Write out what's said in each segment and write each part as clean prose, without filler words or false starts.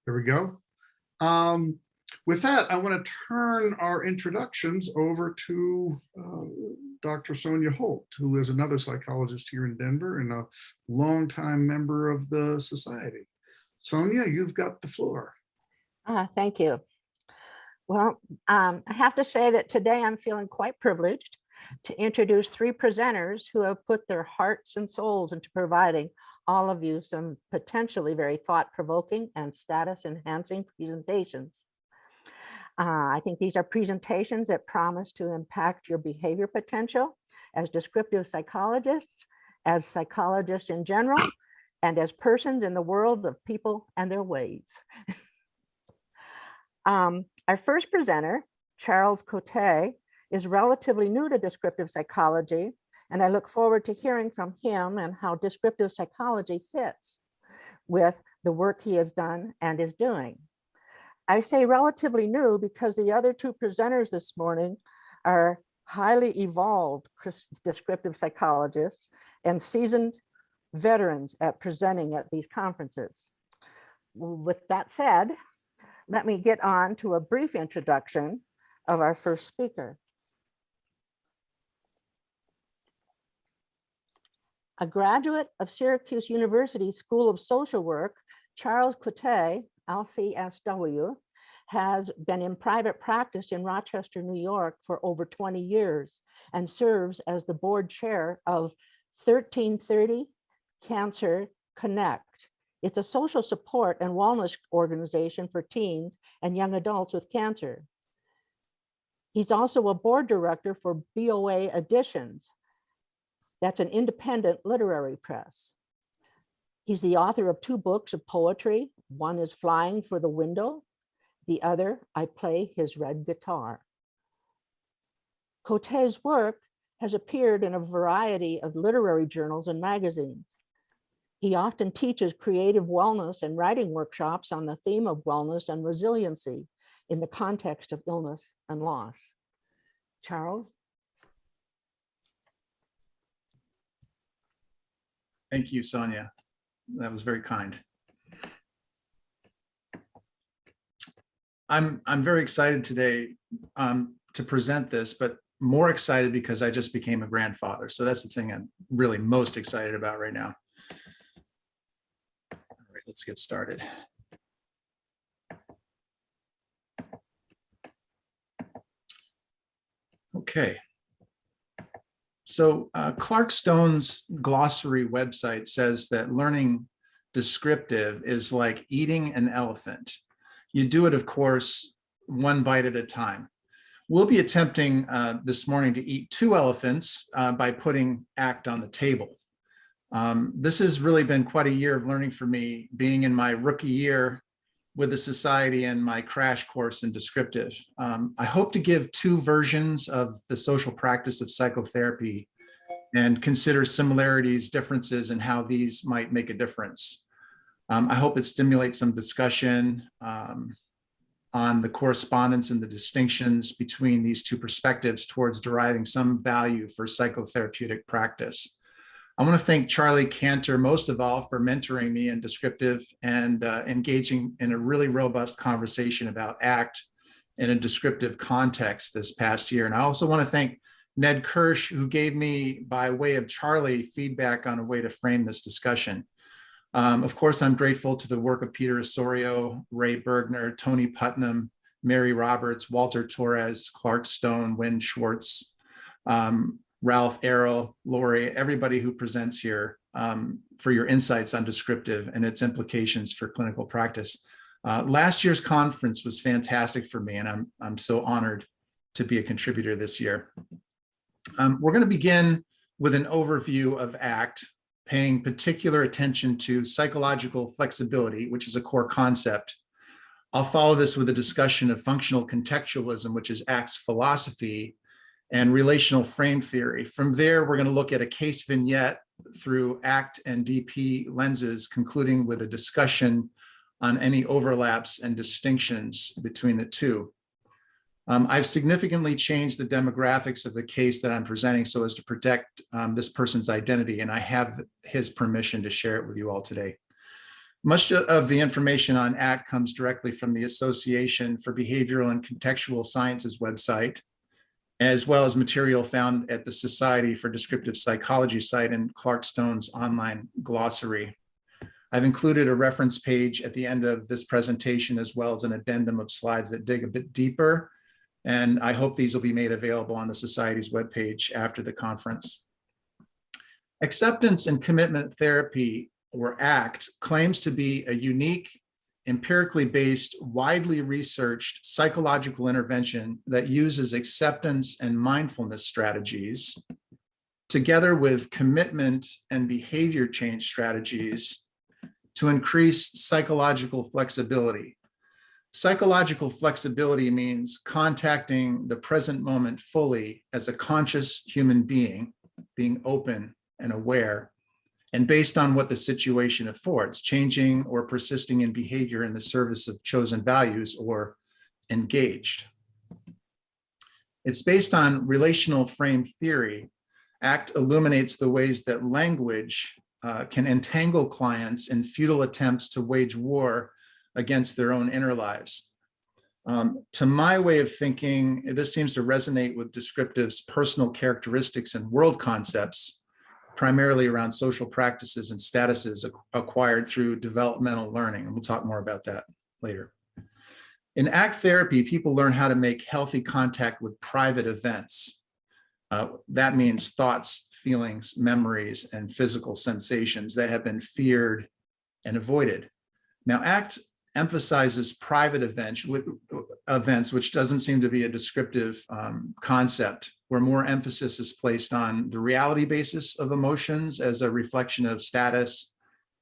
There we go. With that, I want to turn our introductions over to Dr. Sonia Holt, who is another psychologist here in Denver and a longtime member of the society. Sonia, you've got the floor. Thank you. Well, I have to say that today I'm feeling quite privileged to introduce three presenters who have put their hearts and souls into providing all of you some potentially very thought-provoking and status-enhancing presentations. I think these are presentations that promise to impact your behavior potential as descriptive psychologists, as psychologists in general, and as persons in the world of people and their ways. Our first presenter, Charles Coté, is relatively new to descriptive psychology, and I look forward to hearing from him and how descriptive psychology fits with the work he has done and is doing. I say relatively new because the other two presenters this morning are highly evolved descriptive psychologists and seasoned veterans at presenting at these conferences. With that said, let me get on to a brief introduction of our first speaker. A graduate of Syracuse University School of Social Work, Charles Coté, LCSW, has been in private practice in Rochester, New York for over 20 years and serves as the board chair of 1330 Cancer Connect. It's a social support and wellness organization for teens and young adults with cancer. He's also a board director for BOA Editions. That's an independent literary press. He's the author of 2 books of poetry. One is Flying for the Window. The other, I Play His Red Guitar. Coté's work has appeared in a variety of literary journals and magazines. He often teaches creative wellness and writing workshops on the theme of wellness and resiliency in the context of illness and loss. Charles? Thank you, Sonia. That was very kind. I'm very excited today to present this, but more excited because I just became a grandfather. So that's the thing I'm really most excited about right now. All right, let's get started. Okay. So Clark Stone's glossary website says that learning descriptive is like eating an elephant. You do it, of course, one bite at a time. We'll be attempting this morning to eat 2 elephants by putting ACT on the table. This has really been quite a year of learning for me, being in my rookie year with the society and my crash course in descriptive. I hope to give 2 versions of the social practice of psychotherapy and consider similarities, differences, and how these might make a difference. I hope it stimulates some discussion on the correspondence and the distinctions between these 2 perspectives towards deriving some value for psychotherapeutic practice. I want to thank Charlie Cantor most of all for mentoring me in descriptive and engaging in a really robust conversation about ACT in a descriptive context this past year. And I also want to thank Ned Kirsch, who gave me, by way of Charlie, feedback on a way to frame this discussion. Of course, I'm grateful to the work of Peter Osorio, Ray Bergner, Tony Putnam, Mary Roberts, Walter Torres, Clark Stone, Wynn Schwartz, Ralph Arrow, Lori, everybody who presents here for your insights on descriptive and its implications for clinical practice. Last year's conference was fantastic for me, and I'm so honored to be a contributor this year. We're going to begin with an overview of ACT, paying particular attention to psychological flexibility, which is a core concept. I'll follow this with a discussion of functional contextualism, which is ACT's philosophy, and relational frame theory. From there, we're going to look at a case vignette through ACT and DP lenses, concluding with a discussion on any overlaps and distinctions between the 2. I've significantly changed the demographics of the case that I'm presenting so as to protect this person's identity, and I have his permission to share it with you all today. Much of the information on ACT comes directly from the Association for Behavioral and Contextual Sciences website, as well as material found at the Society for Descriptive Psychology site and Clark Stone's online glossary. I've included a reference page at the end of this presentation, as well as an addendum of slides that dig a bit deeper. And I hope these will be made available on the Society's webpage after the conference. Acceptance and Commitment Therapy, or ACT, claims to be a unique, empirically based, widely researched psychological intervention that uses acceptance and mindfulness strategies, together with commitment and behavior change strategies, to increase psychological flexibility. Psychological flexibility means contacting the present moment fully as a conscious human being, being open and aware, and based on what the situation affords, changing or persisting in behavior in the service of chosen values, or engaged. It's based on relational frame theory. ACT illuminates the ways that language can entangle clients in futile attempts to wage war against their own inner lives. To my way of thinking, this seems to resonate with Descriptive's personal characteristics and world concepts, primarily around social practices and statuses acquired through developmental learning. And we'll talk more about that later. In ACT therapy, people learn how to make healthy contact with private events. That means thoughts, feelings, memories, and physical sensations that have been feared and avoided. Now, ACT emphasizes private events, which doesn't seem to be a descriptive concept, where more emphasis is placed on the reality basis of emotions as a reflection of status,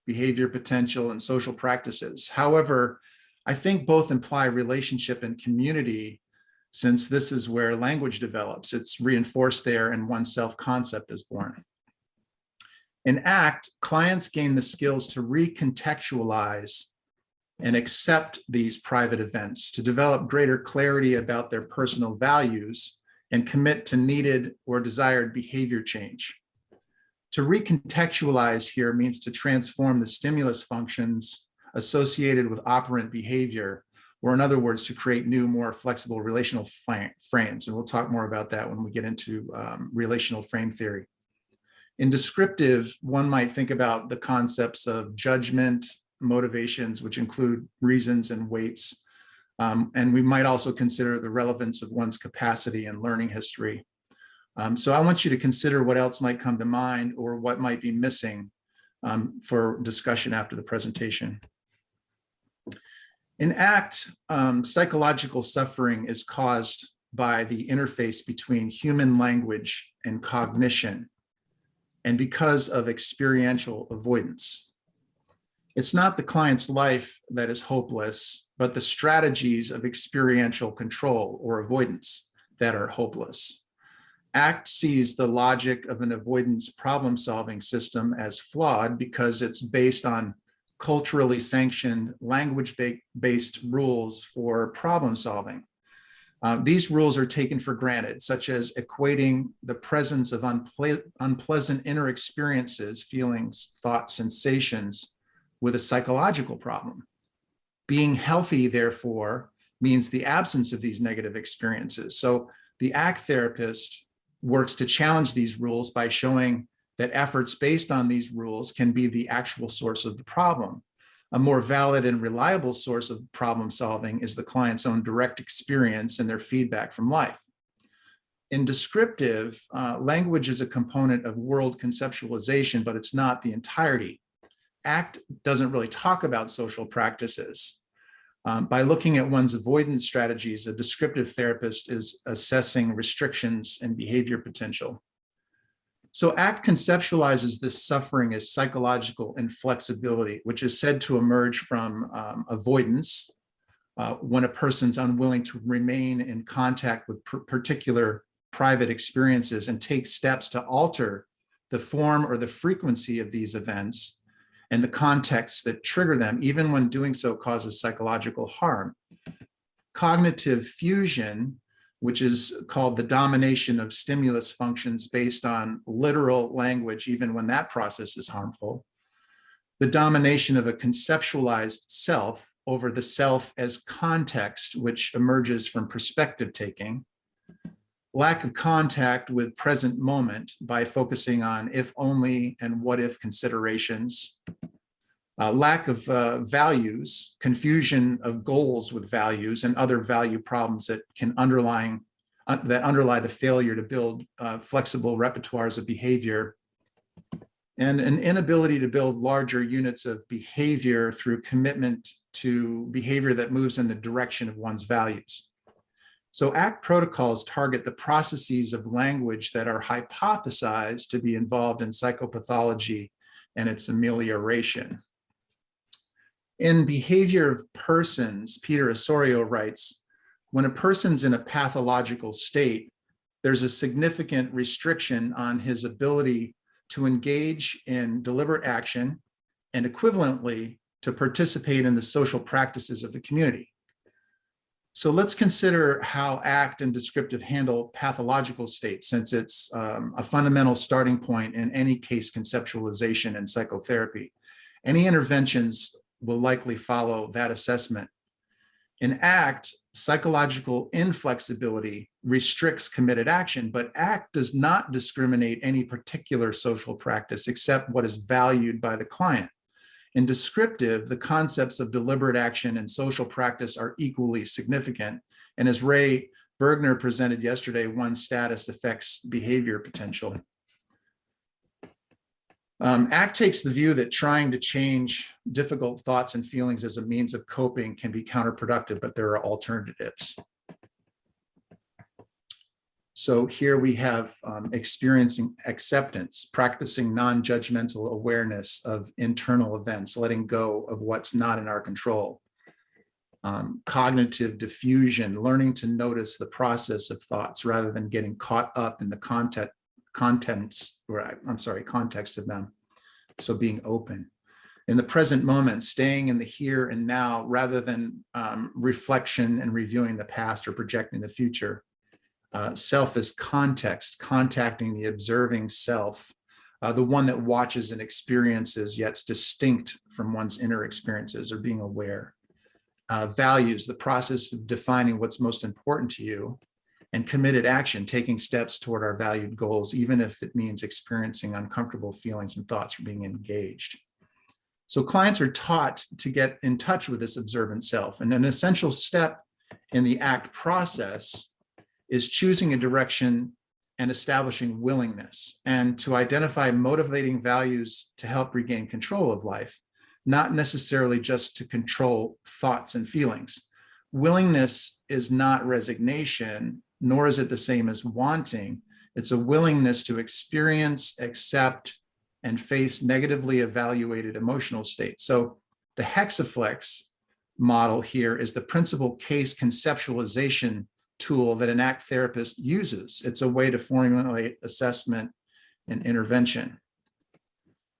behavior potential, and social practices. However, I think both imply relationship and community, since this is where language develops. It's reinforced there and one's self-concept is born. In ACT, clients gain the skills to recontextualize and accept these private events, to develop greater clarity about their personal values and commit to needed or desired behavior change. To recontextualize here means to transform the stimulus functions associated with operant behavior, or in other words, to create new, more flexible relational frames. And we'll talk more about that when we get into relational frame theory. In descriptive, one might think about the concepts of judgment, motivations, which include reasons and weights. And we might also consider the relevance of one's capacity and learning history. So I want you to consider what else might come to mind or what might be missing for discussion after the presentation. In ACT, psychological suffering is caused by the interface between human language and cognition, and because of experiential avoidance. It's not the client's life that is hopeless, but the strategies of experiential control or avoidance that are hopeless. ACT sees the logic of an avoidance problem-solving system as flawed because it's based on culturally sanctioned language-based rules for problem-solving. These rules are taken for granted, such as equating the presence of unpleasant inner experiences, feelings, thoughts, sensations, with a psychological problem. Being healthy, therefore, means the absence of these negative experiences. So the ACT therapist works to challenge these rules by showing that efforts based on these rules can be the actual source of the problem. A more valid and reliable source of problem solving is the client's own direct experience and their feedback from life. In descriptive, language is a component of world conceptualization, but it's not the entirety. ACT doesn't really talk about social practices. By looking at one's avoidance strategies, a descriptive therapist is assessing restrictions and behavior potential. So ACT conceptualizes this suffering as psychological inflexibility, which is said to emerge from avoidance when a person's unwilling to remain in contact with particular private experiences and take steps to alter the form or the frequency of these events and the contexts that trigger them, even when doing so causes psychological harm. Cognitive fusion, which is called the domination of stimulus functions based on literal language, even when that process is harmful, the domination of a conceptualized self over the self as context, which emerges from perspective taking, lack of contact with present moment by focusing on if only and what if considerations, lack of values, confusion of goals with values and other value problems that can underlie the failure to build flexible repertoires of behavior, and an inability to build larger units of behavior through commitment to behavior that moves in the direction of one's values. So ACT protocols target the processes of language that are hypothesized to be involved in psychopathology and its amelioration. In Behavior of Persons, Peter Osorio writes, when a person's in a pathological state, there's a significant restriction on his ability to engage in deliberate action and equivalently to participate in the social practices of the community. So let's consider how ACT and Descriptive handle pathological states, since it's a fundamental starting point in any case conceptualization and psychotherapy. Any interventions will likely follow that assessment. In ACT, psychological inflexibility restricts committed action, but ACT does not discriminate any particular social practice except what is valued by the client. In Descriptive, the concepts of deliberate action and social practice are equally significant. And as Ray Bergner presented yesterday, one's status affects behavior potential. ACT takes the view that trying to change difficult thoughts and feelings as a means of coping can be counterproductive, but there are alternatives. So here we have experiencing acceptance, practicing non-judgmental awareness of internal events, letting go of what's not in our control. Cognitive diffusion, learning to notice the process of thoughts rather than getting caught up in the context of them. So being open. In the present moment, staying in the here and now rather than reflection and reviewing the past or projecting the future. Self as context, contacting the observing self, the one that watches and experiences yet distinct from one's inner experiences, or being aware. Values, the process of defining what's most important to you. And committed action, taking steps toward our valued goals, even if it means experiencing uncomfortable feelings and thoughts, or being engaged. So clients are taught to get in touch with this observant self. And an essential step in the ACT process is choosing a direction and establishing willingness, and to identify motivating values to help regain control of life, not necessarily just to control thoughts and feelings. Willingness is not resignation, nor is it the same as wanting. It's a willingness to experience, accept, and face negatively evaluated emotional states. So the hexaflex model here is the principal case conceptualization tool that an ACT therapist uses. It's a way to formulate assessment and intervention.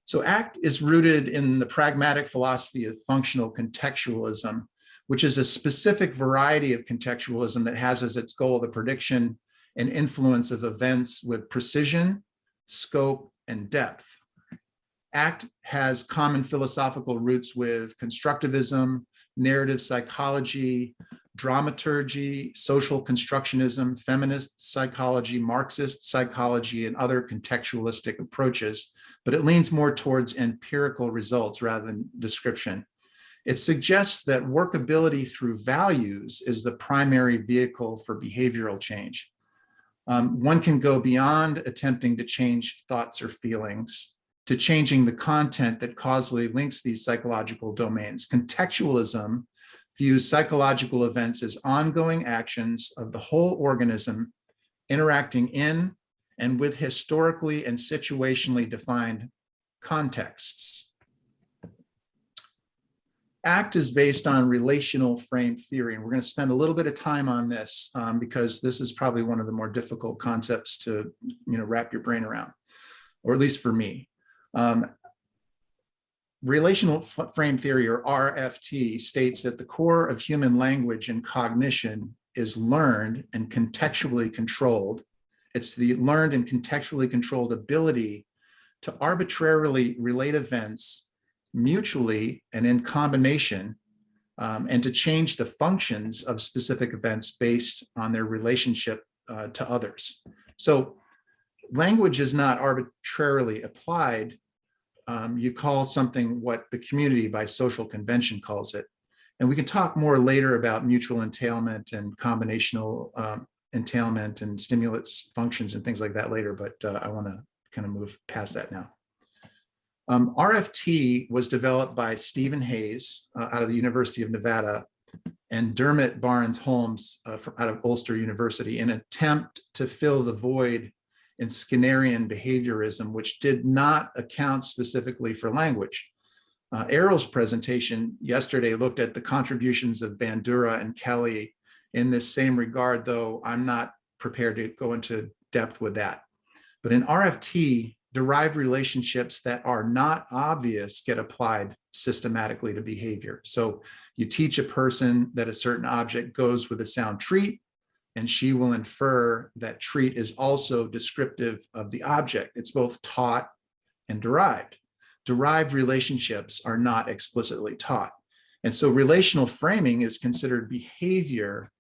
So ACT is rooted in the pragmatic philosophy of functional contextualism, which is a specific variety of contextualism that has as its goal the prediction and influence of events with precision, scope, and depth. ACT has common philosophical roots with constructivism, narrative psychology, dramaturgy, social constructionism, feminist psychology, Marxist psychology, and other contextualistic approaches, but it leans more towards empirical results rather than description. It suggests that workability through values is the primary vehicle for behavioral change. One can go beyond attempting to change thoughts or feelings to changing the content that causally links these psychological domains. Contextualism views psychological events as ongoing actions of the whole organism interacting in and with historically and situationally defined contexts. ACT is based on relational frame theory, and we're going to spend a little bit of time on this because this is probably one of the more difficult concepts to wrap your brain around, or at least for me. Relational frame theory, or RFT, states that the core of human language and cognition is learned and contextually controlled. It's the learned and contextually controlled ability to arbitrarily relate events mutually and in combination, and to change the functions of specific events based on their relationship to others. So language is not arbitrarily applied. You call something what the community by social convention calls it. And we can talk more later about mutual entailment and combinational entailment and stimulus functions and things like that later, but I want to kind of move past that now. RFT was developed by Stephen Hayes out of the University of Nevada and Dermot Barnes Holmes out of Ulster University in an attempt to fill the void in Skinnerian behaviorism, which did not account specifically for language. Errol's presentation yesterday looked at the contributions of Bandura and Kelly in this same regard, though I'm not prepared to go into depth with that. But in RFT, derived relationships that are not obvious get applied systematically to behavior. So you teach a person that a certain object goes with a sound treat, and she will infer that treat is also descriptive of the object. It's both taught and derived. Derived relationships are not explicitly taught. And so relational framing is considered behavior,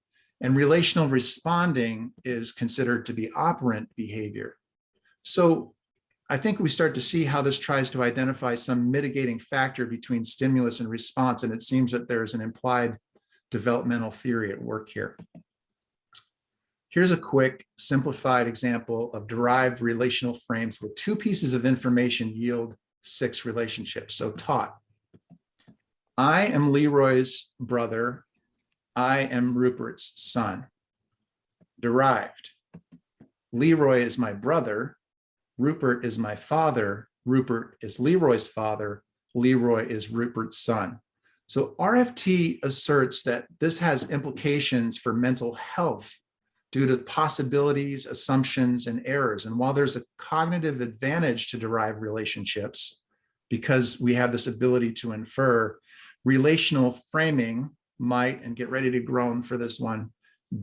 and relational responding is considered to be operant behavior. So I think we start to see how this tries to identify some mitigating factor between stimulus and response, and it seems that there's an implied developmental theory at work here. Here's a quick, simplified example of derived relational frames where two pieces of information yield 6 relationships. So taught. I am Leroy's brother. I am Rupert's son. Derived. Leroy is my brother. Rupert is my father. Rupert is Leroy's father. Leroy is Rupert's son. So RFT asserts that this has implications for mental health due to possibilities, assumptions, and errors. And while there's a cognitive advantage to derived relationships, because we have this ability to infer, relational framing might, and get ready to groan for this one,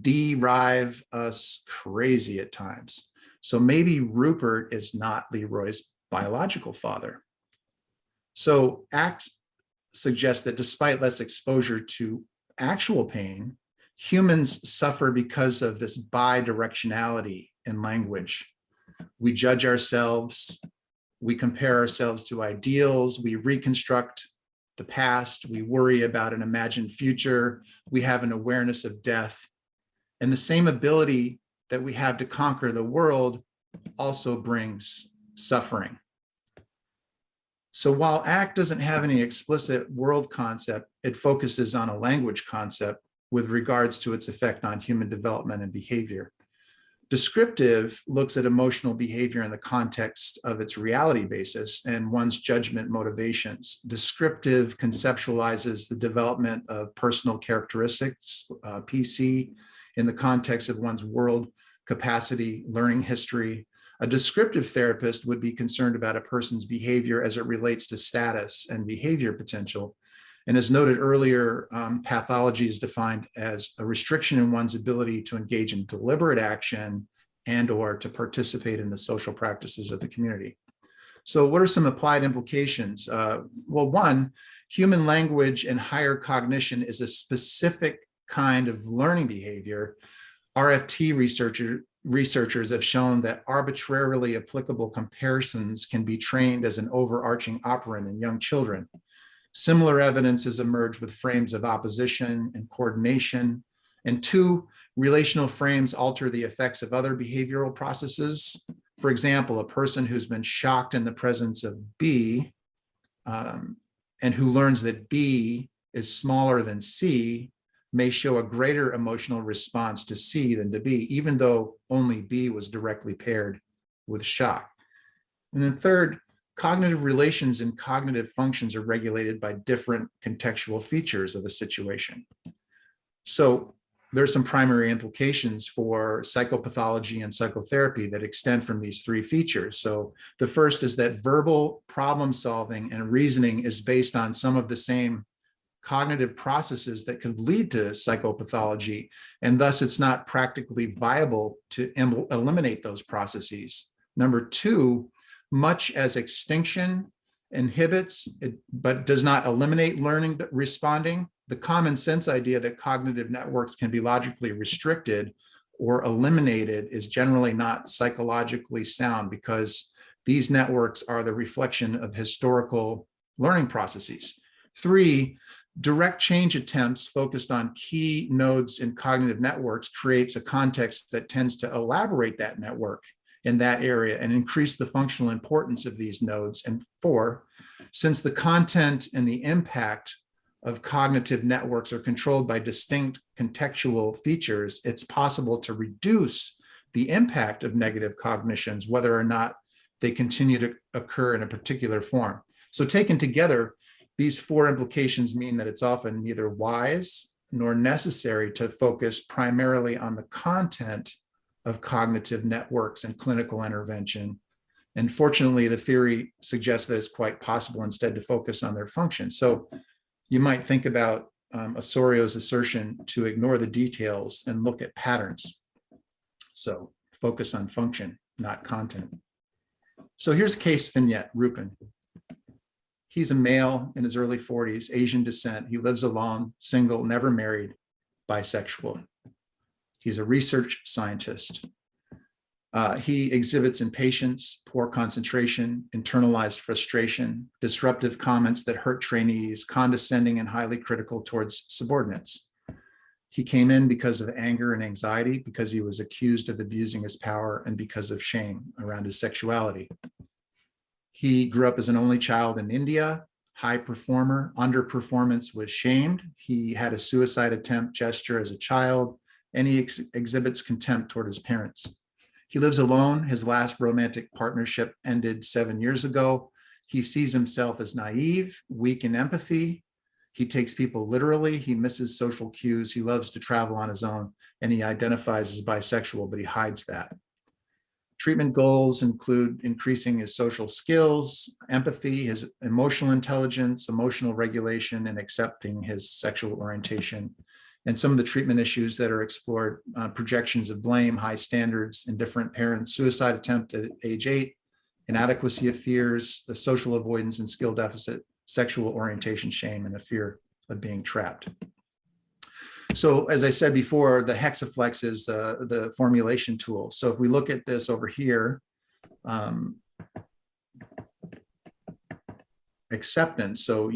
derive us crazy at times. So maybe Rupert is not Leroy's biological father. So ACT suggests that despite less exposure to actual pain, humans suffer because of this bidirectionality in language. We judge ourselves, we compare ourselves to ideals, we reconstruct the past, we worry about an imagined future, we have an awareness of death. And the same ability that we have to conquer the world also brings suffering. So while ACT doesn't have any explicit world concept, it focuses on a language concept with regards to its effect on human development and behavior. Descriptive looks at emotional behavior in the context of its reality basis and one's judgment motivations. Descriptive conceptualizes the development of personal characteristics, PC, in the context of one's world capacity, learning history. A descriptive therapist would be concerned about a person's behavior as it relates to status and behavior potential. And as noted earlier, pathology is defined as a restriction in one's ability to engage in deliberate action and or to participate in the social practices of the community. So what are some applied implications? Well, one, human language and higher cognition is a specific kind of learning behavior. RFT researchers have shown that arbitrarily applicable comparisons can be trained as an overarching operant in young children. Similar evidence has emerged with frames of opposition and coordination. And 2, relational frames alter the effects of other behavioral processes. For example, a person who's been shocked in the presence of B and who learns that B is smaller than C may show a greater emotional response to C than to B, even though only B was directly paired with shock. And then 3rd, cognitive relations and cognitive functions are regulated by different contextual features of the situation. So there's some primary implications for psychopathology and psychotherapy that extend from these 3 features. So the first is that verbal problem solving and reasoning is based on some of the same cognitive processes that could lead to psychopathology, and thus it's not practically viable to eliminate those processes. Number 2, much as extinction inhibits, but does not eliminate learning responding. The common sense idea that cognitive networks can be logically restricted or eliminated is generally not psychologically sound, because these networks are the reflection of historical learning processes. 3, direct change attempts focused on key nodes in cognitive networks creates a context that tends to elaborate that network in that area and increase the functional importance of these nodes. And 4, since the content and the impact of cognitive networks are controlled by distinct contextual features, it's possible to reduce the impact of negative cognitions, whether or not they continue to occur in a particular form. So taken together, these 4 implications mean that it's often neither wise nor necessary to focus primarily on the content of cognitive networks and clinical intervention. And fortunately, the theory suggests that it's quite possible instead to focus on their function. So you might think about Osorio's assertion to ignore the details and look at patterns. So focus on function, not content. So here's a case vignette, Rupin. He's a male in his early 40s, Asian descent. He lives alone, single, never married, bisexual. He's a research scientist. He exhibits impatience, poor concentration, internalized frustration, disruptive comments that hurt trainees, condescending and highly critical towards subordinates. He came in because of anger and anxiety, because he was accused of abusing his power, and because of shame around his sexuality. He grew up as an only child in India, high performer, underperformance was shamed. He had a suicide attempt gesture as a child, and he exhibits contempt toward his parents. He lives alone. His last romantic partnership ended 7 years ago. He sees himself as naive, weak in empathy. He takes people literally. He misses social cues. He loves to travel on his own, and he identifies as bisexual, but he hides that. Treatment goals include increasing his social skills, empathy, his emotional intelligence, emotional regulation, and accepting his sexual orientation. And some of the treatment issues that are explored, projections of blame, high standards, indifferent parents, suicide attempt at age 8, inadequacy of fears, the social avoidance and skill deficit, sexual orientation shame, and a fear of being trapped. So as I said before, the hexaflex is the formulation tool. So if we look at this over here, acceptance. So,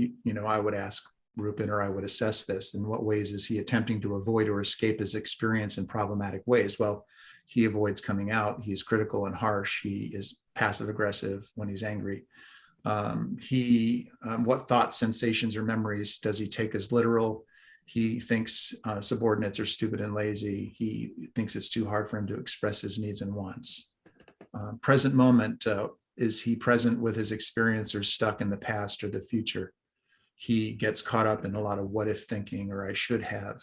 I would ask Rupin, or I would assess this, in what ways is he attempting to avoid or escape his experience in problematic ways? Well, he avoids coming out. He's critical and harsh. He is passive aggressive when he's angry. What thoughts, sensations, or memories does he take as literal? He thinks subordinates are stupid and lazy. He thinks it's too hard for him to express his needs and wants. Present moment, is he present with his experience or stuck in the past or the future? He gets caught up in a lot of what if thinking, or I should have.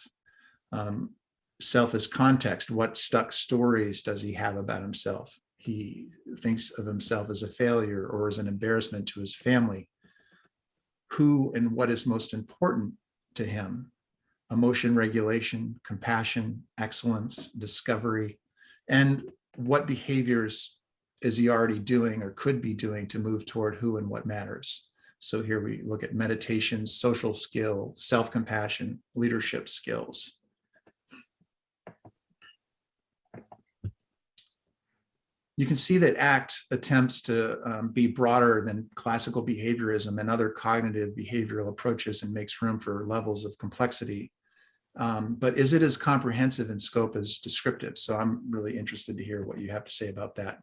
Self as context. What stuck stories does he have about himself? He thinks of himself as a failure or as an embarrassment to his family. Who and what is most important to him? Emotion regulation, compassion, excellence, discovery, and what behaviors is he already doing or could be doing to move toward who and what matters. So here we look at meditation, social skill, self-compassion, leadership skills. You can see that ACT attempts to be broader than classical behaviorism and other cognitive behavioral approaches and makes room for levels of complexity. But is it as comprehensive in scope as descriptive? So I'm really interested to hear what you have to say about that.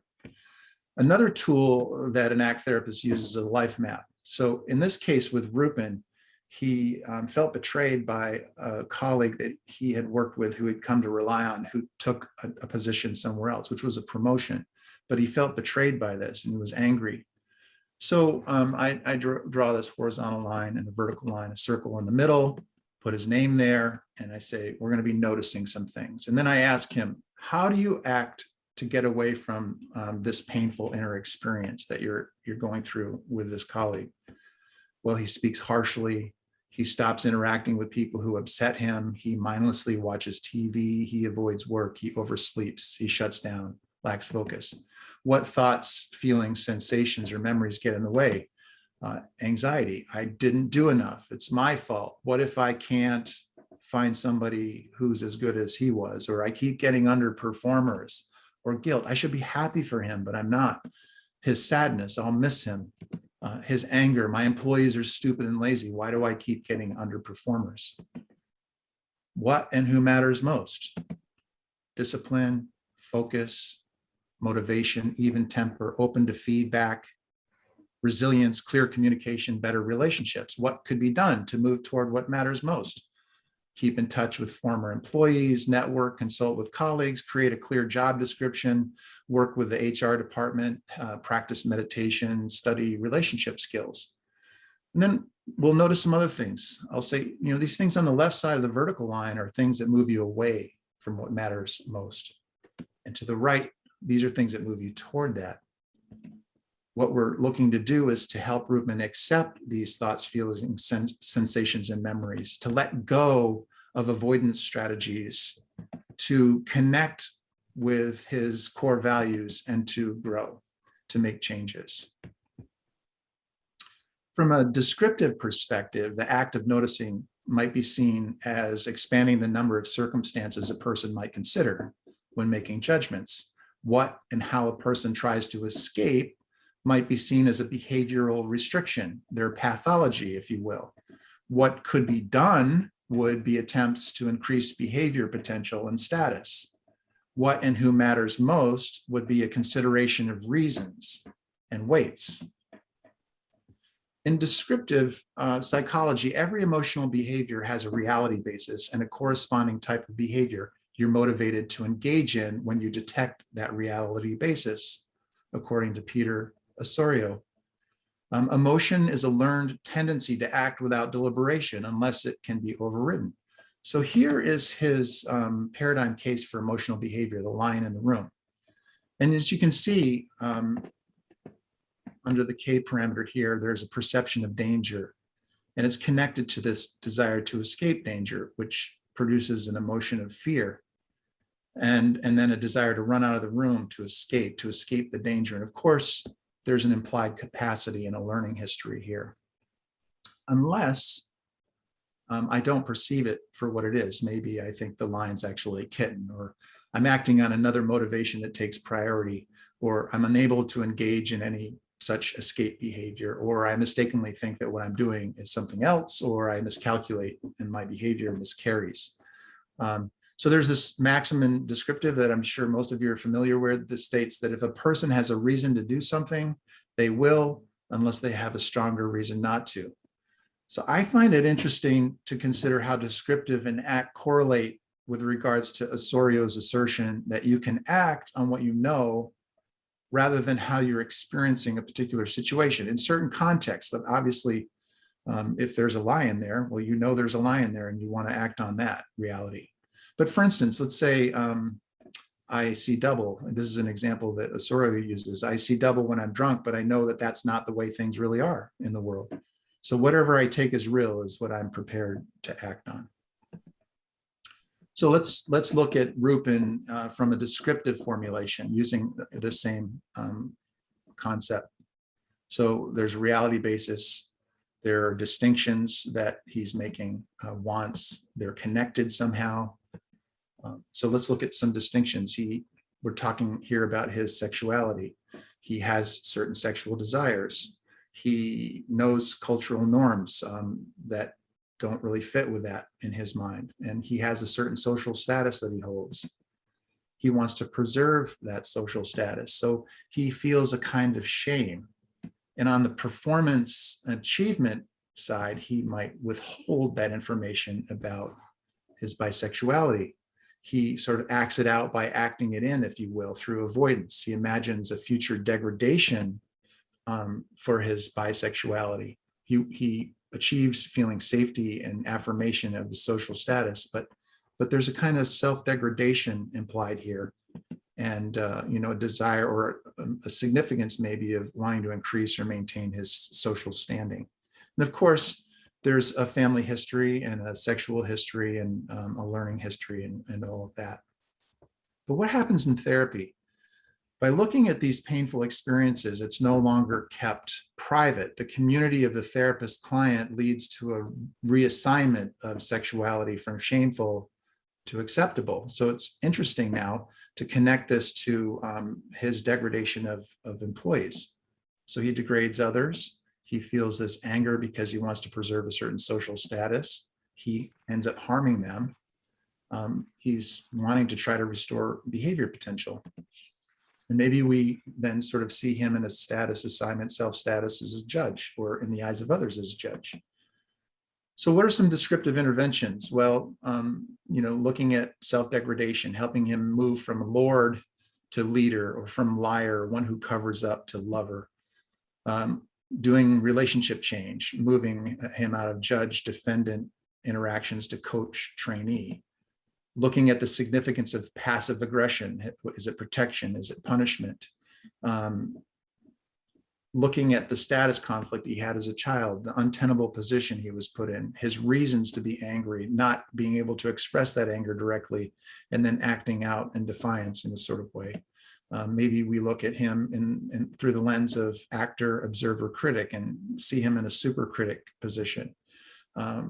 Another tool that an ACT therapist uses is a life map. So in this case with Rupin, he felt betrayed by a colleague that he had worked with who had come to rely on, who took a position somewhere else, which was a promotion. But he felt betrayed by this and he was angry. So I draw this horizontal line and a vertical line, a circle in the middle, put his name there, and I say, we're going to be noticing some things. And then I ask him, how do you act to get away from this painful inner experience that you're going through with this colleague? Well, he speaks harshly. He stops interacting with people who upset him. He mindlessly watches TV. He avoids work. He oversleeps. He shuts down, lacks focus. What thoughts, feelings, sensations, or memories get in the way? Anxiety, I didn't do enough. It's my fault. What if I can't find somebody who's as good as he was? Or I keep getting underperformers. Or guilt, I should be happy for him, but I'm not. His sadness, I'll miss him. His anger, my employees are stupid and lazy. Why do I keep getting underperformers? What and who matters most? Discipline, focus, motivation, even temper, open to feedback, resilience, clear communication, better relationships. What could be done to move toward what matters most? Keep in touch with former employees, network, consult with colleagues, create a clear job description, work with the HR department, practice meditation, study relationship skills. And then we'll notice some other things. I'll say, these things on the left side of the vertical line are things that move you away from what matters most. And to the right, these are things that move you toward that. What we're looking to do is to help Ruppman accept these thoughts, feelings, sensations, and memories, to let go of avoidance strategies, to connect with his core values and to grow, to make changes. From a descriptive perspective, the act of noticing might be seen as expanding the number of circumstances a person might consider when making judgments. What and how a person tries to escape might be seen as a behavioral restriction, their pathology, if you will. What could be done would be attempts to increase behavior potential and status. What and who matters most would be a consideration of reasons and weights. In descriptive psychology, every emotional behavior has a reality basis and a corresponding type of behavior you're motivated to engage in when you detect that reality basis, according to Peter Osorio. Emotion is a learned tendency to act without deliberation unless it can be overridden. So here is his paradigm case for emotional behavior, the lion in the room. And as you can see, under the K parameter here, there's a perception of danger, and it's connected to this desire to escape danger, which produces an emotion of fear, and then a desire to run out of the room to escape the danger. And of course, there's an implied capacity and a learning history here. Unless I don't perceive it for what it is. Maybe I think the lion's actually a kitten, or I'm acting on another motivation that takes priority, or I'm unable to engage in any such escape behavior, or I mistakenly think that what I'm doing is something else, or I miscalculate and my behavior miscarries. So there's this maxim in descriptive that I'm sure most of you are familiar with, that states that if a person has a reason to do something, they will, unless they have a stronger reason not to. So I find it interesting to consider how descriptive and act correlate with regards to Osorio's assertion that you can act on what you know rather than how you're experiencing a particular situation. In certain contexts, that obviously, if there's a lion there, well, you know there's a lion there and you want to act on that reality. But for instance, let's say I see double. This is an example that Osorio uses. I see double when I'm drunk, but I know that that's not the way things really are in the world. So whatever I take as real is what I'm prepared to act on. So let's look at Ruppman from a descriptive formulation using the same concept. So there's a reality basis. There are distinctions that he's making, wants. They're connected somehow. So let's look at some distinctions. We're talking here about his sexuality. He has certain sexual desires. He knows cultural norms that don't really fit with that in his mind. And he has a certain social status that he holds. He wants to preserve that social status. So he feels a kind of shame. And on the performance achievement side, he might withhold that information about his bisexuality. He sort of acts it out by acting it in, if you will, through avoidance. He imagines a future degradation for his bisexuality. He achieves feeling safety and affirmation of the social status, but there's a kind of self-degradation implied here, and a desire or a significance maybe of wanting to increase or maintain his social standing. And of course, there's a family history and a sexual history and a learning history and all of that. But what happens in therapy? By looking at these painful experiences, it's no longer kept private. The community of the therapist client leads to a reassignment of sexuality from shameful to acceptable. So it's interesting now to connect this to his degradation of employees. So he degrades others. He feels this anger because he wants to preserve a certain social status. He ends up harming them. He's wanting to try to restore behavior potential. And maybe we then sort of see him in a status assignment, self-status as a judge, or in the eyes of others as judge. So what are some descriptive interventions? Well, looking at self-degradation, helping him move from lord to leader, or from liar, one who covers up, to lover. Doing relationship change, moving him out of judge, defendant interactions to coach, trainee. Looking at the significance of passive aggression. Is it protection? Is it punishment? Looking at the status conflict he had as a child, the untenable position he was put in, his reasons to be angry, not being able to express that anger directly, and then acting out in defiance in this sort of way. Maybe we look at him in through the lens of actor, observer, critic, and see him in a super critic position.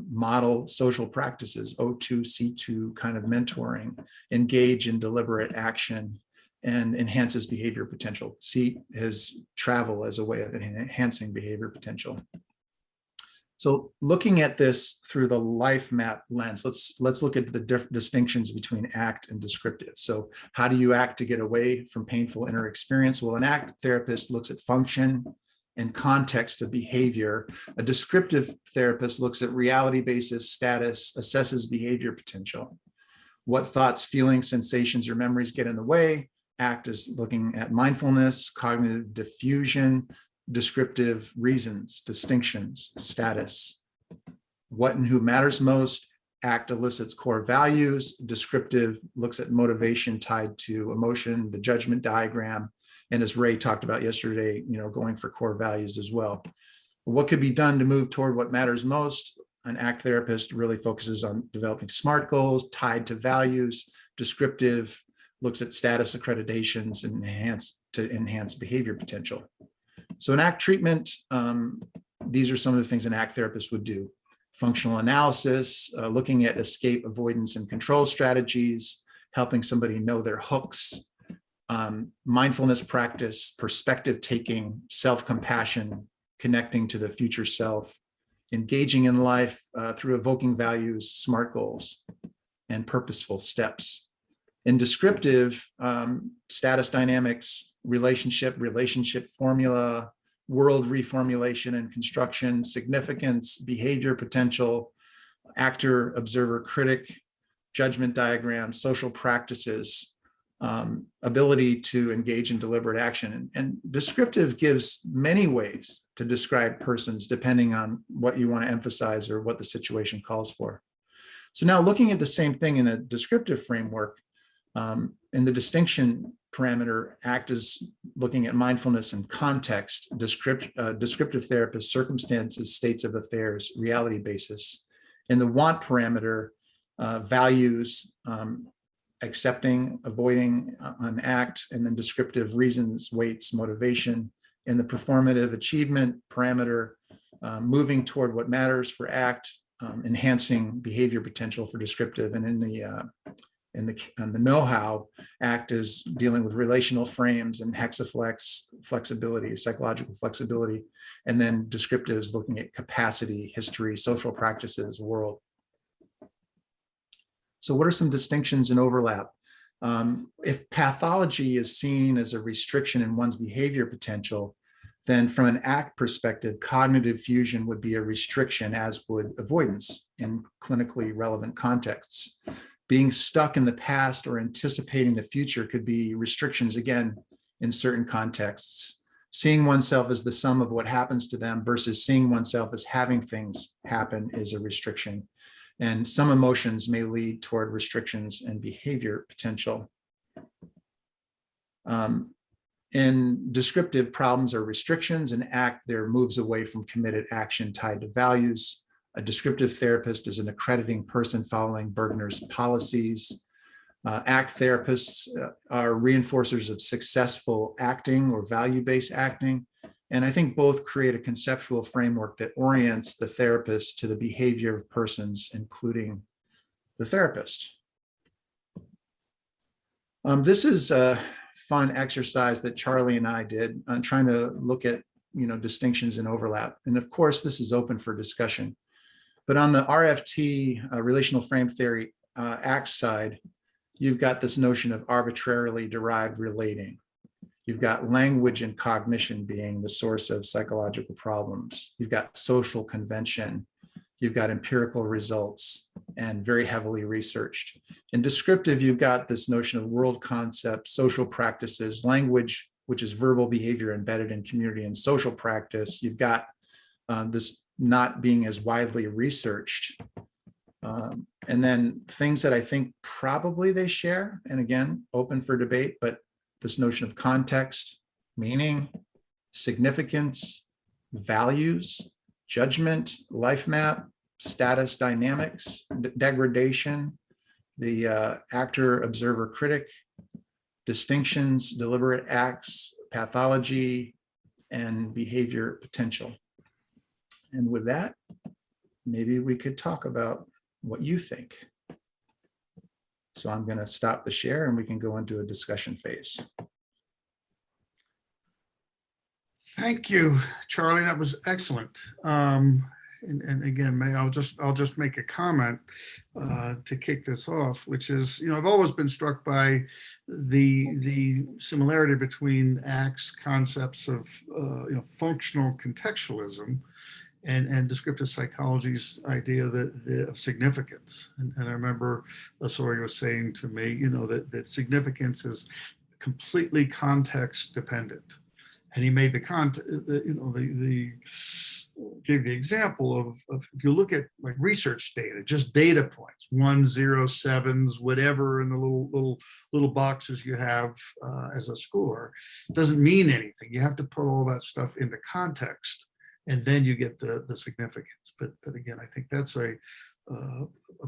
Model social practices, O2, C2 kind of mentoring, engage in deliberate action, and enhances behavior potential. See his travel as a way of enhancing behavior potential. So looking at this through the life map lens, let's look at the distinctions between ACT and descriptive. So how do you act to get away from painful inner experience? Well, an ACT therapist looks at function and context of behavior. A descriptive therapist looks at reality basis, status, assesses behavior potential. What thoughts, feelings, sensations, or memories get in the way? ACT is looking at mindfulness, cognitive diffusion, descriptive reasons, distinctions, status. What and who matters most? ACT elicits core values. Descriptive looks at motivation tied to emotion, the judgment diagram. And as Ray talked about yesterday, going for core values as well. What could be done to move toward what matters most? An ACT therapist really focuses on developing SMART goals tied to values. Descriptive looks at status accreditations and enhance behavior potential. So in ACT treatment, these are some of the things an ACT therapist would do. Functional analysis, looking at escape, avoidance, and control strategies, helping somebody know their hooks, mindfulness practice, perspective taking, self-compassion, connecting to the future self, engaging in life through evoking values, SMART goals, and purposeful steps. In descriptive, status dynamics, relationship formula, world reformulation and construction, significance, behavior potential, actor, observer, critic, judgment diagram, social practices, ability to engage in deliberate action. And descriptive gives many ways to describe persons depending on what you want to emphasize or what the situation calls for. So now looking at the same thing in a descriptive framework, in the distinction parameter, ACT is looking at mindfulness and context, descriptive therapist, circumstances, states of affairs, reality basis. In the want parameter, values, accepting, avoiding on ACT, and then descriptive reasons, weights, motivation. In the performative achievement parameter, moving toward what matters for ACT, enhancing behavior potential for descriptive. And in the know-how, ACT is dealing with relational frames and hexaflex flexibility, psychological flexibility. And then descriptive is looking at capacity, history, social practices, world. So what are some distinctions and overlap? If pathology is seen as a restriction in one's behavior potential, then from an ACT perspective, cognitive fusion would be a restriction, as would avoidance in clinically relevant contexts. Being stuck in the past or anticipating the future could be restrictions, again, in certain contexts. Seeing oneself as the sum of what happens to them versus seeing oneself as having things happen is a restriction. And some emotions may lead toward restrictions and behavior potential. In descriptive, problems are restrictions. In ACT, there are moves away from committed action tied to values. A descriptive therapist is an accrediting person following Bergner's policies. ACT therapists are reinforcers of successful acting or value-based acting. And I think both create a conceptual framework that orients the therapist to the behavior of persons, including the therapist. This is a fun exercise that Charlie and I did on trying to look at, distinctions and overlap. And of course, this is open for discussion. But on the RFT, relational frame theory, ACT side, you've got this notion of arbitrarily derived relating. You've got language and cognition being the source of psychological problems. You've got social convention. You've got empirical results and very heavily researched. In descriptive, you've got this notion of world concepts, social practices, language, which is verbal behavior embedded in community and social practice. You've got this not being as widely researched. And then things that I think probably they share, and again, open for debate, but this notion of context, meaning, significance, values, judgment, life map, status dynamics, degradation, the actor, observer, critic, distinctions, deliberate acts, pathology, and behavior potential. And with that, maybe we could talk about what you think. So I'm going to stop the share and we can go into a discussion phase. Thank you, Charlie. That was excellent. And again, I'll just make a comment to kick this off, which is, I've always been struck by the similarity between ACT's concepts of functional contextualism and descriptive psychology's idea of significance. And I remember Osorio was saying to me, that significance is completely context dependent. And he made gave the example of if you look at like research data, just data points, 1, 0, 7s, whatever in the little boxes you have as a score, doesn't mean anything. You have to put all that stuff into context, and then you get the significance. But again, I think that's a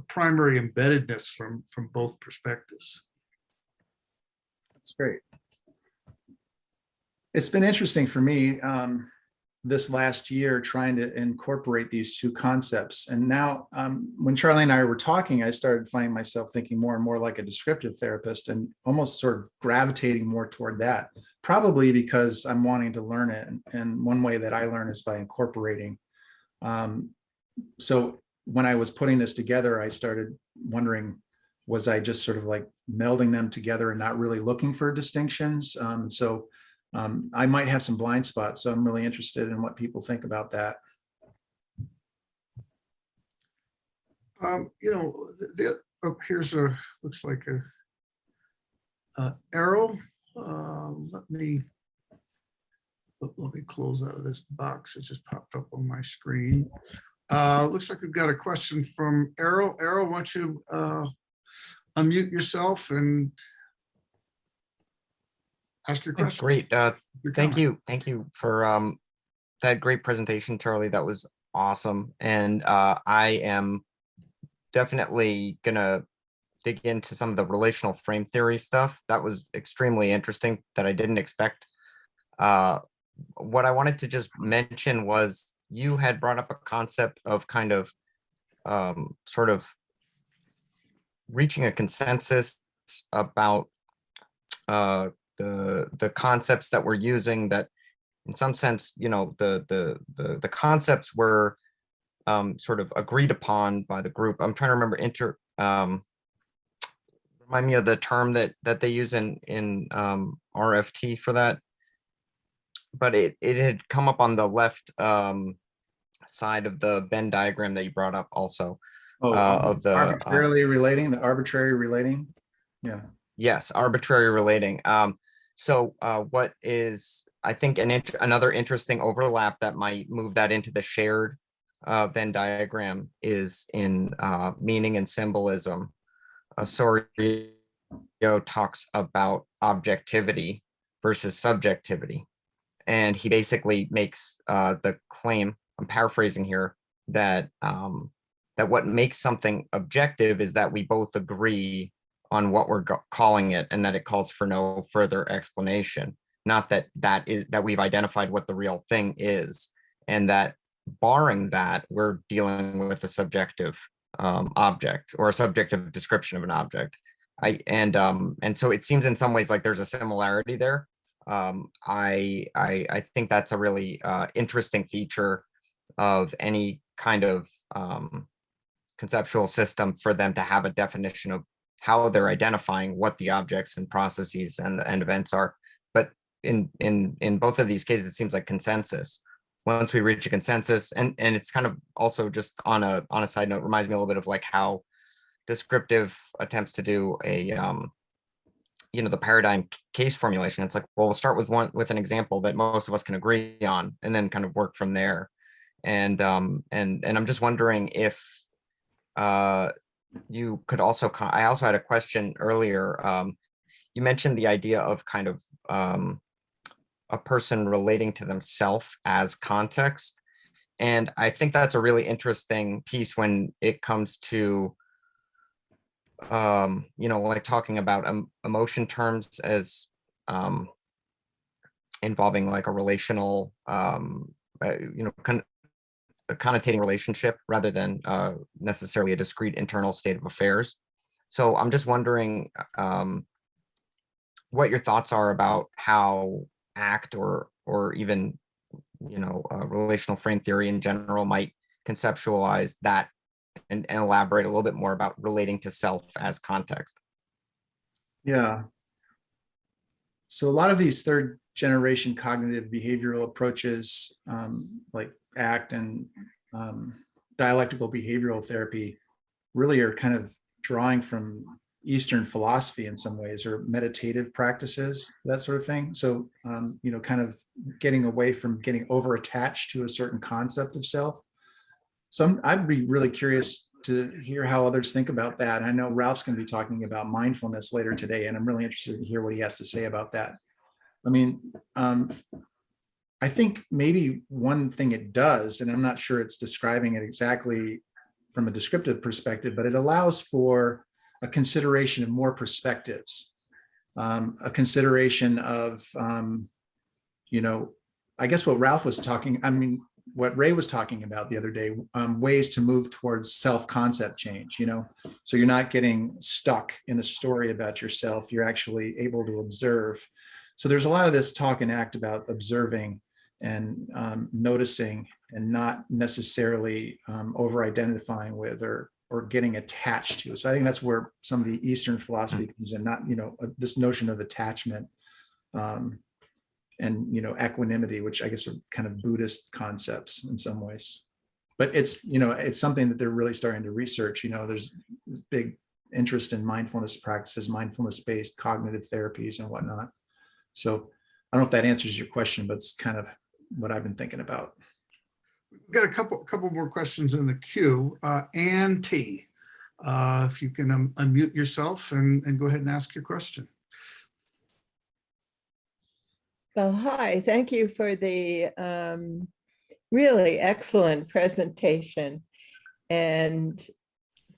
primary embeddedness from both perspectives. That's great. It's been interesting for me this last year trying to incorporate these two concepts. And now when Charlie and I were talking, I started finding myself thinking more and more like a descriptive therapist and almost sort of gravitating more toward that, probably because I'm wanting to learn it. And one way that I learn is by incorporating. So when I was putting this together, I started wondering, was I just sort of like melding them together and not really looking for distinctions? I might have some blind spots, so I'm really interested in what people think about that. Here's looks like a arrow. Let me close out of this box. It just popped up on my screen. Looks like we've got a question from Arrow. Arrow, why don't you unmute yourself and ask your question. Great. Thank you for that great presentation, Charlie. That was awesome. And I am definitely gonna dig into some of the relational frame theory stuff. That was extremely interesting that I didn't expect. What I wanted to just mention was you had brought up a concept of kind of sort of reaching a consensus about the concepts that we're using, that in some sense, the concepts were sort of agreed upon by the group. I'm trying to remember remind me of the term that they use in RFT for that. But it had come up on the left side of the Venn diagram that you brought up also. Of the arbitrary relating. Yeah. Yes, arbitrary relating. So what is, I think, another interesting overlap that might move that into the shared Venn diagram is in meaning and symbolism. Osorio talks about objectivity versus subjectivity. And he basically makes the claim, I'm paraphrasing here, that that what makes something objective is that we both agree on what we're calling it, and that it calls for no further explanation. Not that that we've identified what the real thing is, and that barring that, we're dealing with a subjective object or a subjective description of an object. And so it seems in some ways like there's a similarity there. I think that's a really interesting feature of any kind of conceptual system, for them to have a definition of how they're identifying what the objects and processes and events are. But in both of these cases, it seems like consensus. Once we reach a consensus, and it's kind of also just on a side note, reminds me a little bit of like how descriptive attempts to do a the paradigm case formulation. It's like, well, we'll start with an example that most of us can agree on, and then kind of work from there. And I'm just wondering if you could also, I also had a question earlier. You mentioned the idea of kind of a person relating to themselves as context. And I think that's a really interesting piece when it comes to, like talking about emotion terms as involving like a relational, a connotating relationship rather than necessarily a discrete internal state of affairs. So I'm just wondering what your thoughts are about how ACT or even relational frame theory in general might conceptualize that and elaborate a little bit more about relating to self as context. Yeah. So a lot of these third generation cognitive behavioral approaches, like ACT and dialectical behavioral therapy, really are kind of drawing from Eastern philosophy in some ways, or meditative practices, that sort of thing. So, kind of getting away from getting over attached to a certain concept of self. So I'd be really curious to hear how others think about that. I know Ralph's going to be talking about mindfulness later today, and I'm really interested to hear what he has to say about that. I mean, I think maybe one thing it does, and I'm not sure it's describing it exactly from a descriptive perspective, but it allows for a consideration of more perspectives, a consideration of, I guess what Ralph was what Ray was talking about the other day, ways to move towards self-concept change, so you're not getting stuck in a story about yourself, you're actually able to observe. So there's a lot of this talk and ACT about observing and noticing, and not necessarily over-identifying with or getting attached to. So I think that's where some of the Eastern philosophy comes in, not, this notion of attachment and, equanimity, which I guess are kind of Buddhist concepts in some ways. But it's, it's something that they're really starting to research. There's big interest in mindfulness practices, mindfulness-based cognitive therapies and whatnot. So I don't know if that answers your question, but it's kind of what I've been thinking about. We've got a couple more questions in the queue. Ann T, if you can unmute yourself and go ahead and ask your question. Well, hi, thank you for the really excellent presentation. And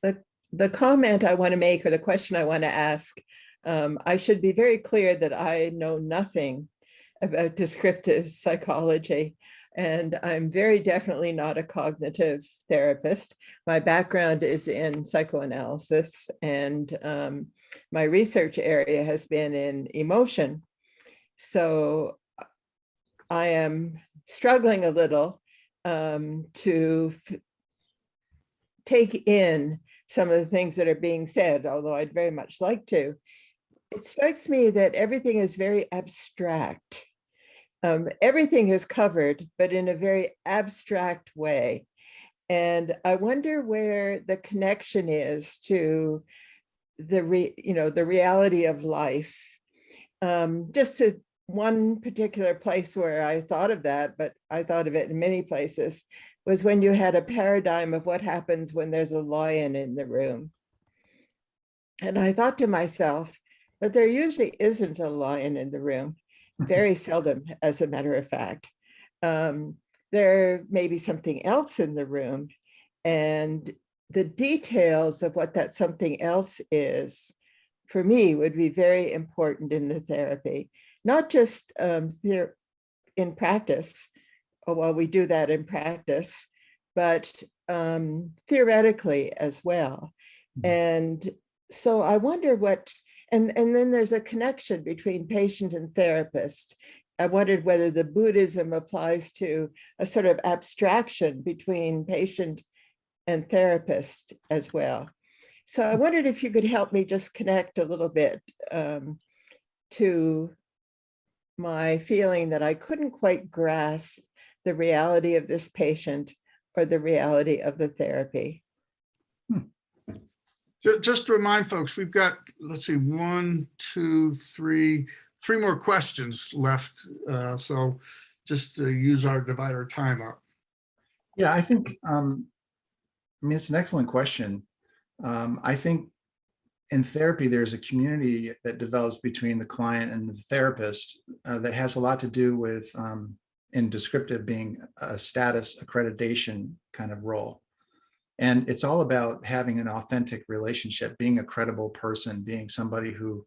the comment I want to make, or the question I want to ask, I should be very clear that I know nothing about descriptive psychology, and I'm very definitely not a cognitive therapist. My background is in psychoanalysis, and my research area has been in emotion. So I am struggling a little to take in some of the things that are being said, although I'd very much like to. It strikes me that everything is very abstract. Everything is covered, but in a very abstract way. And I wonder where the connection is to the reality of life. Just to one particular place where I thought of that, but I thought of it in many places, was when you had a paradigm of what happens when there's a lion in the room. And I thought to myself, but there usually isn't a lion in the room, very seldom, as a matter of fact. There may be something else in the room, and the details of what that something else is for me, would be very important in the therapy, not just in practice, well, we do that in practice, but theoretically as well. And so I wonder what, and then there's a connection between patient and therapist. I wondered whether the Buddhism applies to a sort of abstraction between patient and therapist as well. So I wondered if you could help me just connect a little bit to my feeling that I couldn't quite grasp the reality of this patient or the reality of the therapy. Just to remind folks, we've got, let's see, 1, 2, 3 more questions left. So just to divide our time up. Yeah, I think, I mean, it's an excellent question. I think in therapy, there's a community that develops between the client and the therapist that has a lot to do with, in Descriptive, being a status accreditation kind of role. And it's all about having an authentic relationship, being a credible person, being somebody who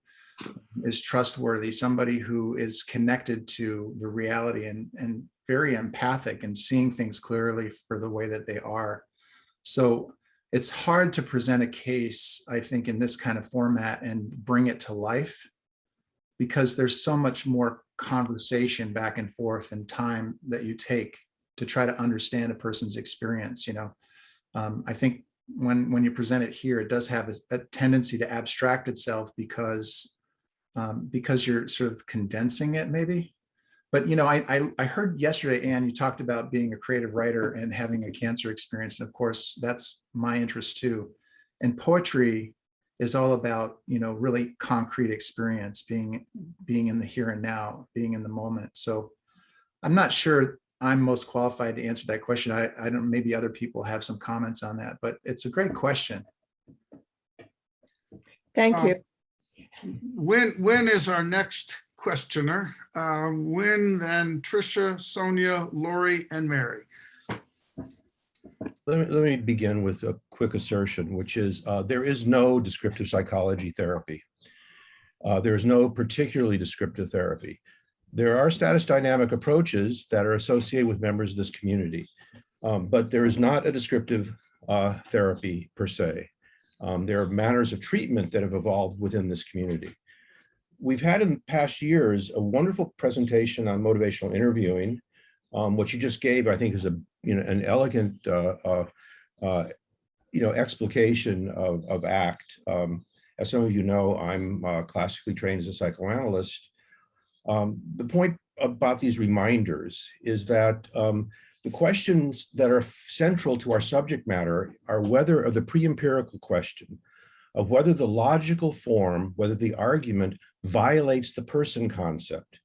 is trustworthy, somebody who is connected to the reality and very empathic and seeing things clearly for the way that they are. So it's hard to present a case, I think, in this kind of format and bring it to life, because there's so much more conversation back and forth and time that you take to try to understand a person's experience. I think when you present it here, it does have a tendency to abstract itself because you're sort of condensing it, maybe. But I heard yesterday, Anne, you talked about being a creative writer and having a cancer experience, and of course that's my interest too. And poetry is all about really concrete experience, being in the here and now, being in the moment. So I'm not sure I'm most qualified to answer that question. I don't, maybe other people have some comments on that, but it's a great question. Thank you. When is our next questioner? When, then Tricia, Sonia, Lori, and Mary. Let me begin with a quick assertion, which is there is no descriptive psychology therapy. There is no particularly descriptive therapy. There are status dynamic approaches that are associated with members of this community, but there is not a descriptive therapy per se. There are manners of treatment that have evolved within this community. We've had in past years a wonderful presentation on motivational interviewing. What you just gave, I think, is an elegant explication of ACT. As some of you know, I'm classically trained as a psychoanalyst. The point about these reminders is that the questions that are central to our subject matter are whether of the pre-empirical question of whether the logical form, whether the argument violates the person concept,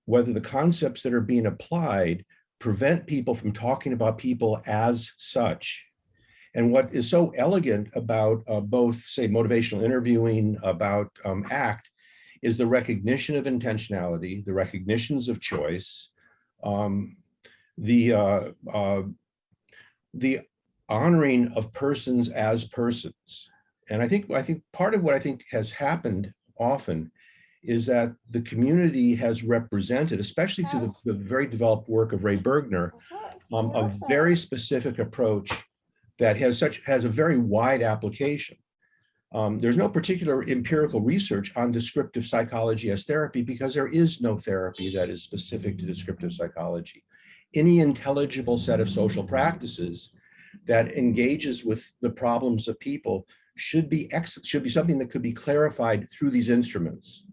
whether the concepts that are being applied prevent people from talking about people as such. And what is so elegant about both, say, motivational interviewing, about ACT, is the recognition of intentionality, the recognitions of choice, the honoring of persons as persons. And I think part of what I think has happened often is that the community has represented, especially through the very developed work of Ray Bergner, a very specific approach that has a very wide application. There's no particular empirical research on descriptive psychology as therapy because there is no therapy that is specific to descriptive psychology. Any intelligible set of social practices that engages with the problems of people should be something that could be clarified through these instruments.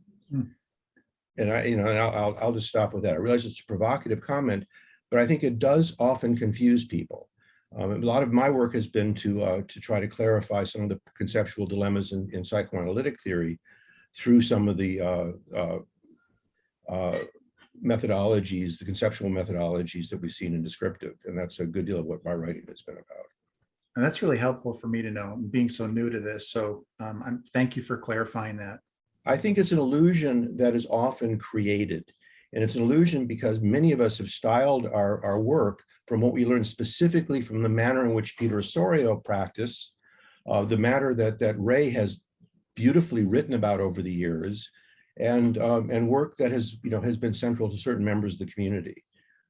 And I'll just stop with that. I realize it's a provocative comment, but I think it does often confuse people. A lot of my work has been to try to clarify some of the conceptual dilemmas in psychoanalytic theory through some of the methodologies, the conceptual methodologies that we've seen in descriptive. And that's a good deal of what my writing has been about. And that's really helpful for me to know, being so new to this. So thank you for clarifying that. I think it's an illusion that is often created. And it's an illusion because many of us have styled our work from what we learned specifically from the manner in which Peter Osorio practiced, the manner that Ray has beautifully written about over the years, and work that has been central to certain members of the community.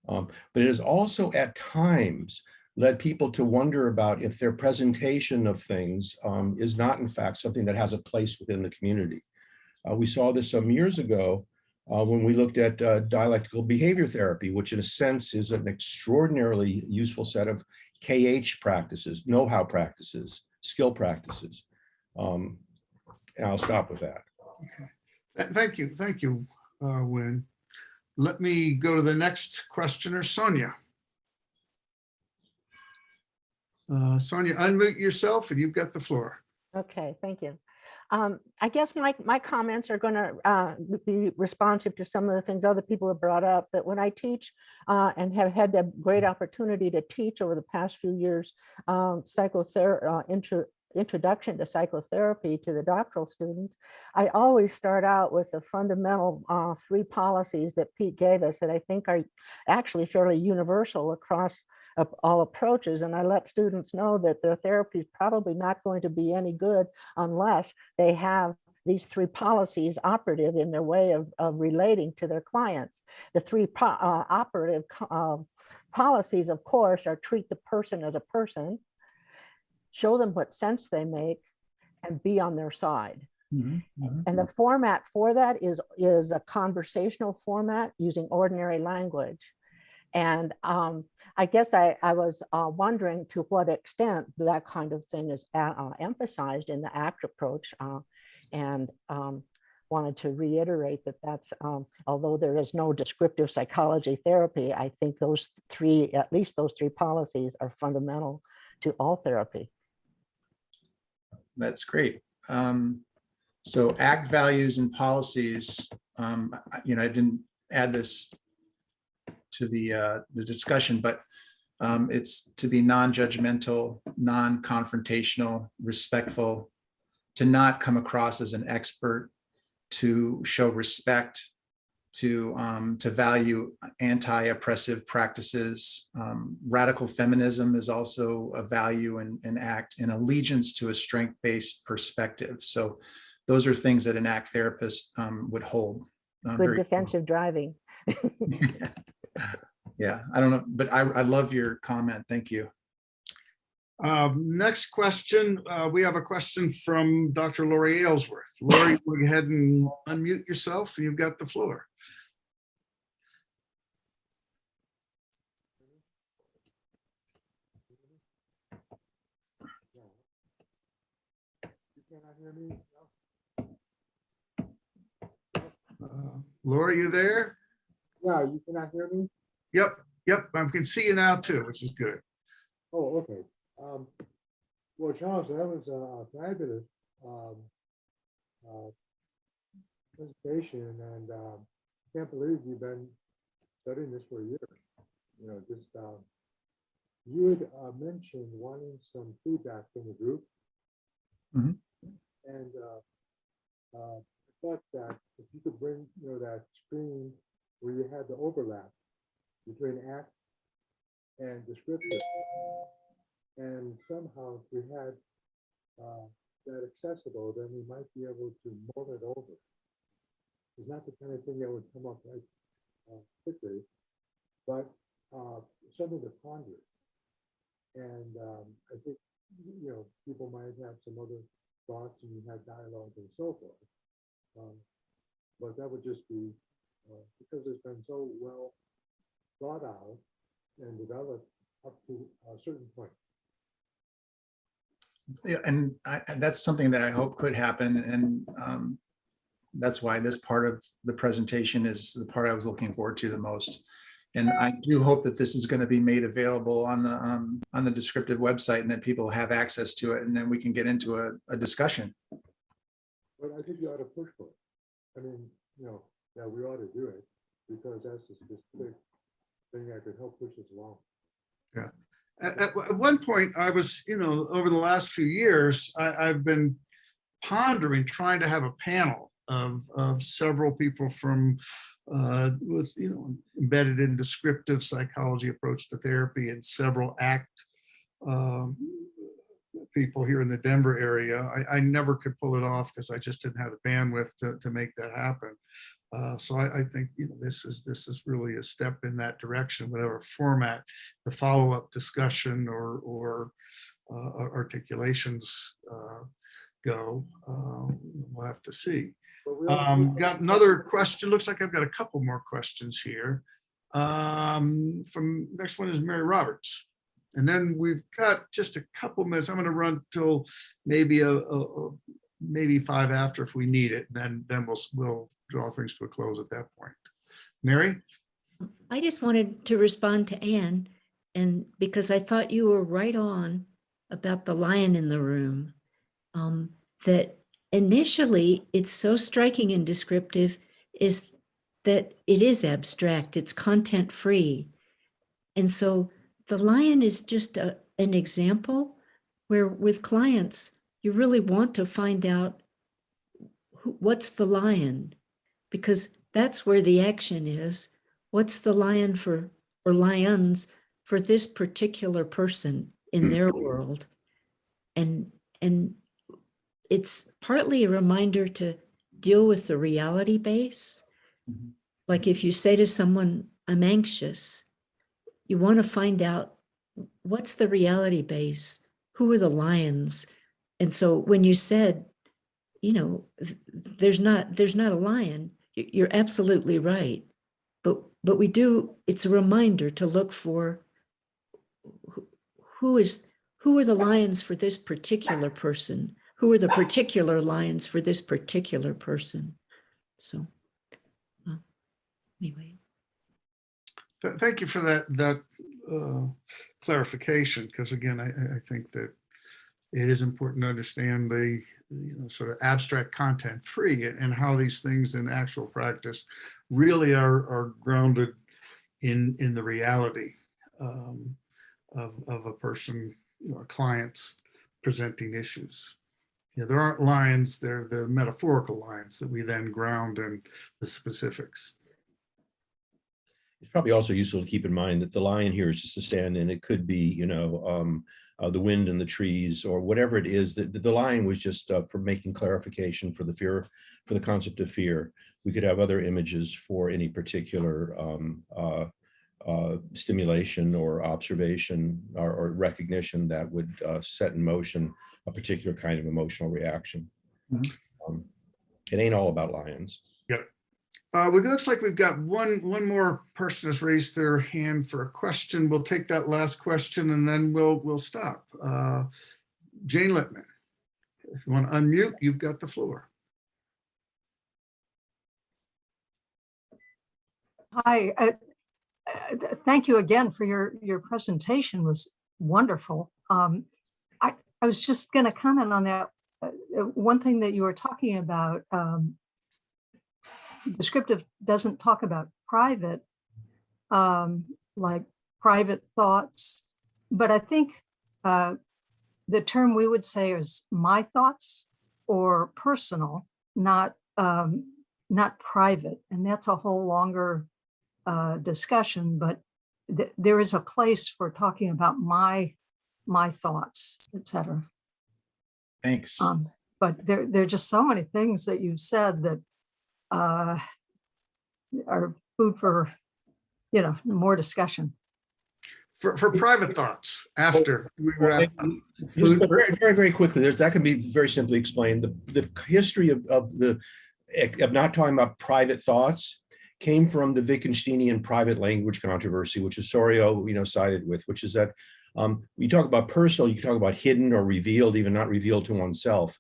But it has also at times led people to wonder about if their presentation of things is not in fact something that has a place within the community. We saw this some years ago when we looked at dialectical behavior therapy, which in a sense is an extraordinarily useful set of KH practices, know-how practices, skill practices. And I'll stop with that. Okay. Thank you, Wynn. Let me go to the next questioner, Sonia. Sonia, unmute yourself and you've got the floor. Okay, thank you. I guess my comments are going to be responsive to some of the things other people have brought up. But when I teach and have had the great opportunity to teach over the past few years, introduction to psychotherapy to the doctoral students, I always start out with the fundamental 3 policies that Pete gave us that I think are actually fairly universal across all approaches. And I let students know that their therapy is probably not going to be any good unless they have these 3 policies operative in their way of relating to their clients. The 3 operative policies, of course, are treat the person as a person, show them what sense they make, and be on their side. And the format for that is a conversational format using ordinary language. And I guess I was wondering to what extent that kind of thing is emphasized in the ACT approach, and wanted to reiterate that that's, although there is no descriptive psychology therapy, I think those 3, at least those 3 policies are fundamental to all therapy. That's great. So ACT values and policies, I didn't add this to the discussion, but it's to be non-judgmental, non-confrontational, respectful, to not come across as an expert, to show respect, to value anti-oppressive practices. Radical feminism is also a value in ACT, and allegiance to a strength-based perspective. So those are things that an ACT therapist would hold. Good defensive driving. Yeah, I don't know, but I love your comment. Thank you. Next question. We have a question from Dr. Lori Aylesworth. Lori, go ahead and unmute yourself. You've got the floor. Lori, you there? Yeah, you cannot hear me? Yep, I can see you now too, which is good. Oh, okay. Well, Charles, that was a fabulous presentation, and I can't believe you've been studying this for a year. You had mentioned wanting some feedback from the group. Mhm. And I thought that if you could bring, that screen where you had the overlap between ACT and descriptive, and somehow if we had that accessible, then we might be able to mull it over. It's not the kind of thing that would come up right quickly, but something to ponder. And I think, people might have some other thoughts and you have dialogue and so forth. But that would just be because it's been so well thought out and developed up to a certain point. Yeah, and that's something that I hope could happen, and that's why this part of the presentation is the part I was looking forward to the most. And I do hope that this is going to be made available on the Descriptive website, and that people have access to it, and then we can get into a discussion. But I think you ought to push for it. I mean, that we ought to do it, because that's just this big thing that could help push us along. Yeah. At one point, I was, over the last few years, I've been pondering trying to have a panel of several people from with embedded in descriptive psychology approach to therapy, and several ACT people here in the Denver area. I never could pull it off because I just didn't have the bandwidth to make that happen. So I think, you know, this is really a step in that direction, whatever format the follow-up discussion or articulations go. We'll have to see. Got another question. Looks like I've got a couple more questions here. From next one is Mary Roberts. And then we've got just a couple minutes. I'm going to run till maybe maybe 5 after if we need it. Then we'll draw things to a close at that point. Mary? I just wanted to respond to Anne, and because I thought you were right on about the lion in the room, that initially it's so striking and descriptive is that it is abstract, it's content free. And so the lion is just an example where with clients, you really want to find out what's the lion, because that's where the action is. What's the lion for, or lions for this particular person in their world? And it's partly a reminder to deal with the reality base. Like if you say to someone, I'm anxious, you want to find out what's the reality base? Who are the lions? And so when you said, you know, there's not a lion, you're absolutely right. But we do, it's a reminder to look for who are the lions for this particular person? Who are the particular lions for this particular person? So anyway. Thank you for that clarification, because again, I think that it is important to understand the sort of abstract content free and how these things in actual practice really are grounded in the reality of a person, clients presenting issues. There aren't lines, they're the metaphorical lines that we then ground in the specifics. It's probably also useful to keep in mind that the lion here is just a stand-in. It could be, the wind in the trees or whatever it is. That the lion was just for making clarification for the fear, for the concept of fear. We could have other images for any particular stimulation or observation or recognition that would set in motion a particular kind of emotional reaction. Mm-hmm. It ain't all about lions. Yep. It looks like we've got one more person has raised their hand for a question. We'll take that last question and then we'll stop. Jane Littman, if you want to unmute, you've got the floor. Hi, thank you again for your presentation. Was wonderful. I was just going to comment on that. One thing that you were talking about, descriptive doesn't talk about private, like private thoughts, but I think the term we would say is my thoughts or personal, not private, and that's a whole longer discussion. But there is a place for talking about my thoughts, etc. Thanks. But there are just so many things that you've said that are food for more discussion. For private thoughts after we wrap up. Very, very, very quickly, that can be very simply explained. The history of not talking about private thoughts came from the Wittgensteinian private language controversy, which Osorio sided with, which is that you talk about personal, you can talk about hidden or revealed, even not revealed to oneself.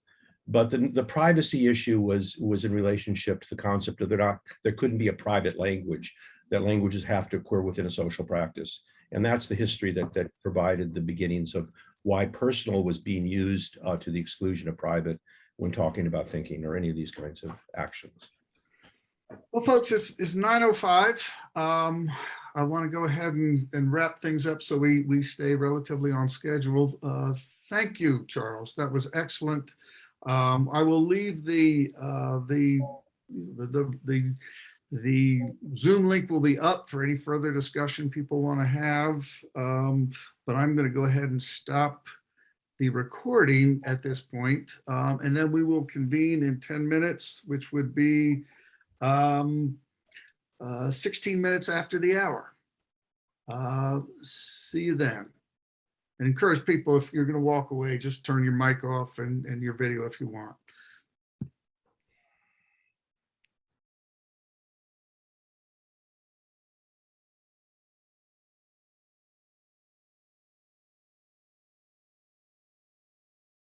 But the privacy issue was in relationship to the concept of there couldn't be a private language, that languages have to occur within a social practice. And that's the history that provided the beginnings of why personal was being used to the exclusion of private when talking about thinking or any of these kinds of actions. Well, folks, it's 9:05. I want to go ahead and wrap things up so we stay relatively on schedule. Thank you, Charles. That was excellent. I will leave the Zoom link will be up for any further discussion people want to have. But I'm going to go ahead and stop the recording at this point, and then we will convene in 10 minutes, which would be 16 minutes after the hour. See you then. And encourage people, if you're going to walk away, just turn your mic off and your video if you want.